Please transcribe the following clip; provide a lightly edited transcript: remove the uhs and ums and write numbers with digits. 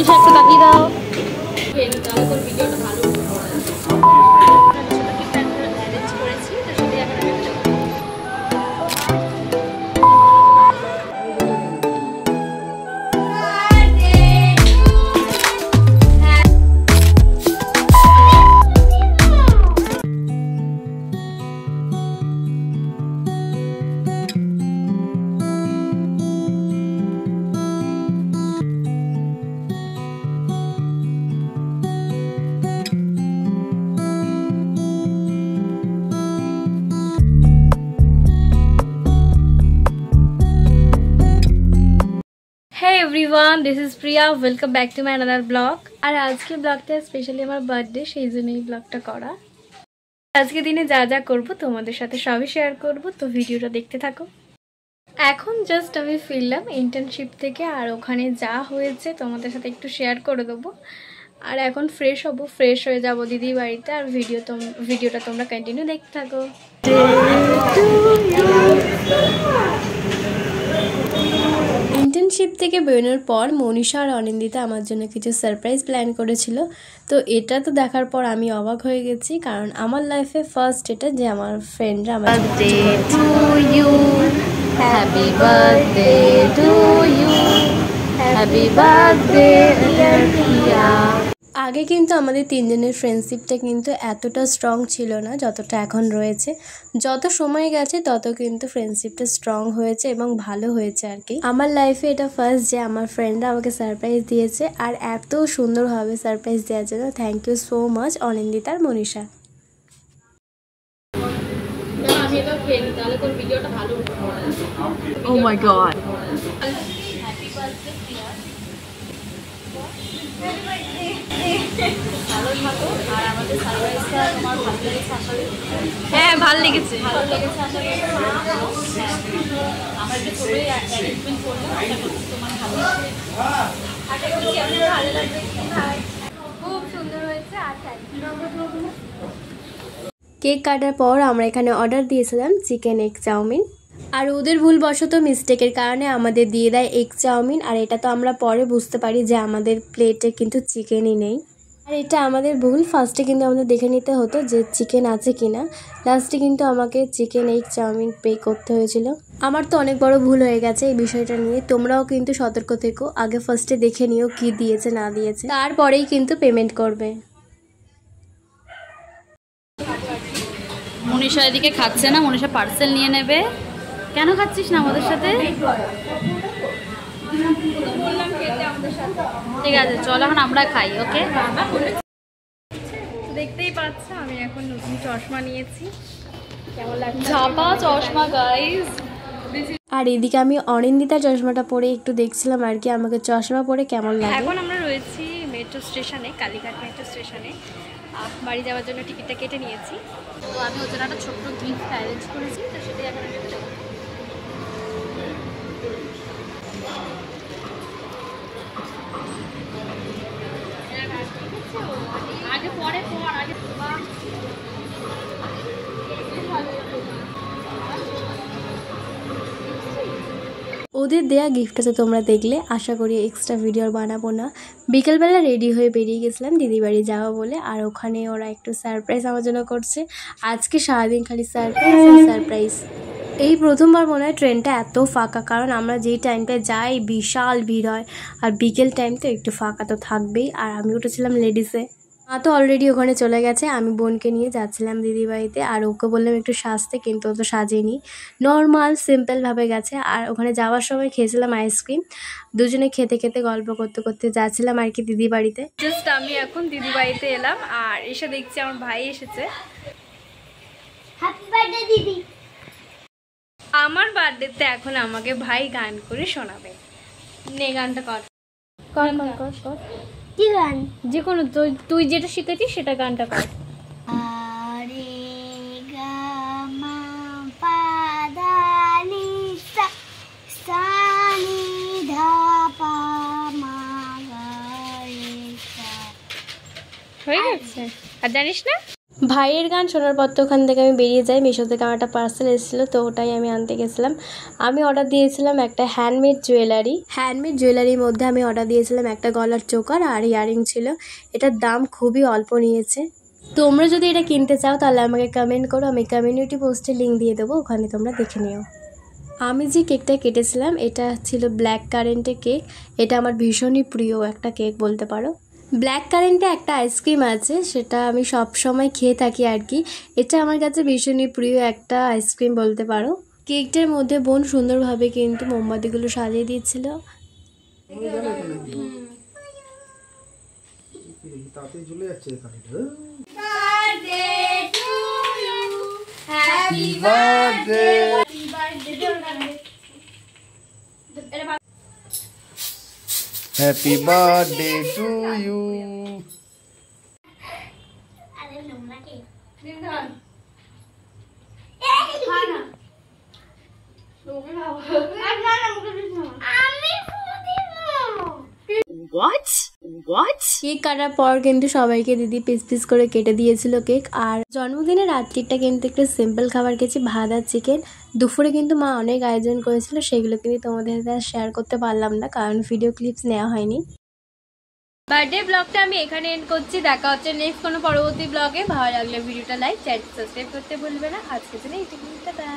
মনীষা একটু তাকিয়ে দাও। Hey everyone, this is Priya. Welcome back to my another vlog. আর আজকে ব্লগটা স্পেশালি আমার বার্থডে, সেই জন্য এই ব্লগটা করা। আজকে দিনে যা যা করব তোমাদের সাথে সবই শেয়ার করব, তো ভিডিওটা দেখতে থাকো। এখন জাস্ট আমি ফিরলাম ইন্টার্নশিপ থেকে, আর ওখানে যা হয়েছে তোমাদের সাথে একটু শেয়ার করে দেবো। আর এখন ফ্রেশ হব, ফ্রেশ হয়ে যাব দিদির বাড়িতে। আর ভিডিওটা তোমরা কন্টিনিউ দেখতে থাকো। ইন্টার্নশিপ থেকে বেরোনোর পর মনীষা আর অনিন্দিতা আমার জন্য কিছু সারপ্রাইজ প্ল্যান করেছিল। তো এটা তো দেখার পর আমি অবাক হয়ে গেছি, কারণ আমার লাইফে ফার্স্ট এটা যে আমার ফ্রেন্ডরা আমার happy birthday to you, happy birthday. আগে কিন্তু আমাদের তিনজনের ফ্রেন্ডশিপটা কিন্তু এতটা স্ট্রং ছিল না যতটা এখন রয়েছে। যত সময় গেছে তত কিন্তু ফ্রেন্ডশিপটা স্ট্রং হয়েছে এবং ভালো হয়েছে আর কি। আমার লাইফে এটা ফার্স্ট যে আমার ফ্রেন্ডরা আমাকে সারপ্রাইজ দিয়েছে, আর এত সুন্দরভাবে সারপ্রাইজ দেওয়ার জন্য thank you so much Anindita আর মনীষা। Oh my god. হ্যাঁ, ভালো লেগেছে। খুব সুন্দর হয়েছে। কেক কাটার পর আমরা এখানে অর্ডার দিয়েছিলাম চিকেন এগ চাউমিন, আর ওদের ভুলবশত মিস্টেকের কারণে আমাদের দিয়ে দেয় এগ চাউমিন। আর এটা তো আমরা পরে বুঝতে পারি যে আমাদের প্লেটে কিন্তু চিকেনই নেই, আর এটা আমাদের ভুল। ফার্স্টে কিন্তু আমাদের দেখে নিতে হতো যে চিকেন আছে কিনা। লাস্টে কিন্তু আমাকে চিকেন এগ চাউমিন পে করতে হয়েছিল। আমার তো অনেক বড় ভুল হয়ে গেছে এই বিষয়টা নিয়ে। তোমরাও কিন্তু সতর্ক থেকো, আগে ফার্স্টে দেখে নিও কি দিয়েছে না দিয়েছে, তারপরেই কিন্তু পেমেন্ট করবে। মনীষা এদিকে খাচ্ছে না, মনীষা পার্সেল নিয়ে নেবে। কেন খাচ্ছিস না আমাদের সাথে? ঠিক আছে, চলো এখন আমরা খাই। ওকে, দেখতেই পাচ্ছ আমি এখন নতুন চশমা নিয়েছি, কেমন লাগছে? ঝাপা চশমা গাইস। আর এদিকে আমি অনিন্দিতার চশমাটা পরে একটু দেখছিলাম আর কি, আমাকে চশমা পরে কেমন লাগে। এখন আমরা রয়েছি মেট্রো স্টেশনে, কালীঘাট মেট্রো স্টেশনে। বাড়ি যাওয়ার জন্য টিকিটটা কেটে নিয়েছি। তো আমি ওর জন্য একটা ছোট্ট গিফট অ্যারেঞ্জ করেছি, তো সেটাই এখন আমি দেবো। আগে পরে পর আগে ওদের দেয়া গিফটটা তো তোমরা দেখলে, আশা করি এক্সট্রা ভিডিও বানাবো না। বিকেলবেলা রেডি হয়ে বেরিয়ে গেছিলাম দিদি বাড়ি যাওয়া বলে, আর ওখানে ওরা একটু সারপ্রাইজ আমার জন্য করছে। আজকে সারাদিন খালি সারপ্রাইজ আর সারপ্রাইজ। এই প্রথমবার মনে হয় ট্রেনটা এত ফাঁকা, কারণ আমরা যেই টাইমটায় যাই বিশাল ভিড় হয়, আর বিকেল টাইম তো একটু ফাঁকা তো থাকবেই। আর আমি উঠেছিলাম লেডিসে। মা তো অলরেডি ওখানে চলে গেছে, আমি বোনকে নিয়ে যাচ্ছিলাম দিদি বাড়িতে। আর ওকে বললাম একটু সাজতে, কিন্তু ও তো সাজেনি, নর্মাল সিম্পলভাবে গেছে। আর ওখানে যাওয়ার সময় খেয়েছিলাম আইসক্রিম, দুজনে খেতে খেতে গল্প করতে করতে যাচ্ছিলাম আর কি দিদি বাড়িতে। জাস্ট আমি এখন দিদি বাড়িতে এলাম, আর এসে দেখছি আমার ভাই এসেছে। হ্যাপি বার্থডে দিদি। আমার বার্থডেতে এখন আমাকে ভাই গান করে শোনাবে। নে গানটা কর কর কর কর। কি গান? যে কোনো তুই যেটা শিখেছিস সেটা গানটা কর। আরে গা মা পা দা নি সা সা নি ধা পা মা গা রে সা। হয়ে গেছে? আর জানিস না? ভাইয়ের গান শোনার পর তো ওখান থেকে আমি বেরিয়ে যাই। মিশো থেকে আমার একটা পার্সেল এসেছিলো, তো ওটাই আমি আনতে গেছিলাম। আমি অর্ডার দিয়েছিলাম একটা হ্যান্ডমেড জুয়েলারির মধ্যে আমি অর্ডার দিয়েছিলাম একটা গলার চোকার আর ইয়ারিং ছিল। এটার দাম খুবই অল্প নিয়েছে। তোমরা যদি এটা কিনতে চাও তাহলে আমাকে কমেন্ট করো, আমি কমিউনিটি পোস্টে লিঙ্ক দিয়ে দেবো, ওখানে তোমরা দেখে নিও। আমি যে কেকটা কেটেছিলাম এটা ছিল ব্ল্যাক কারেন্টের কেক। এটা আমার ভীষণই প্রিয় একটা কেক বলতে পারো। ব্ল্যাক কারেন্টে একটা আইসক্রিম আছে, সেটা আমি সব সময় খেয়ে থাকি আর কি। এটা আমার কাছে ভীষণই প্রিয় একটা আইসক্রিম বলতে পারো। কেকটার মধ্যে বোন সুন্দরভাবে কিন্তু মোমবাতিগুলো সাজিয়ে দিয়েছিল। Happy birthday to you. আরে নোংরা কেক। আমি কেক কাটার পর কিন্তু সবাইকে দিদি পিস পিস করে কেটে দিয়েছিল কেক। আর জন্মদিনের রাত্রিটা কিন্তু একটু সিম্পল খাবার খেয়েছি, ভাত আর চিকেন। দুপুরে কিন্তু মা অনেক আয়োজন করেছিল, সেগুলো কিন্তু তোমাদের সাথে শেয়ার করতে পারলাম না কারণ ভিডিও ক্লিপস নেওয়া হয়নি। বার্থডে ব্লগটা আমি এখানে এন্ড করছি। দেখা হচ্ছে নেক্সট কোনো পরবর্তী ব্লগে। ভালো লাগলে ভিডিওটা লাইক, চ্যানেল সাবস্ক্রাইব করতে ভুলবে না। আজকের জন্য এইটুকু, টাটা।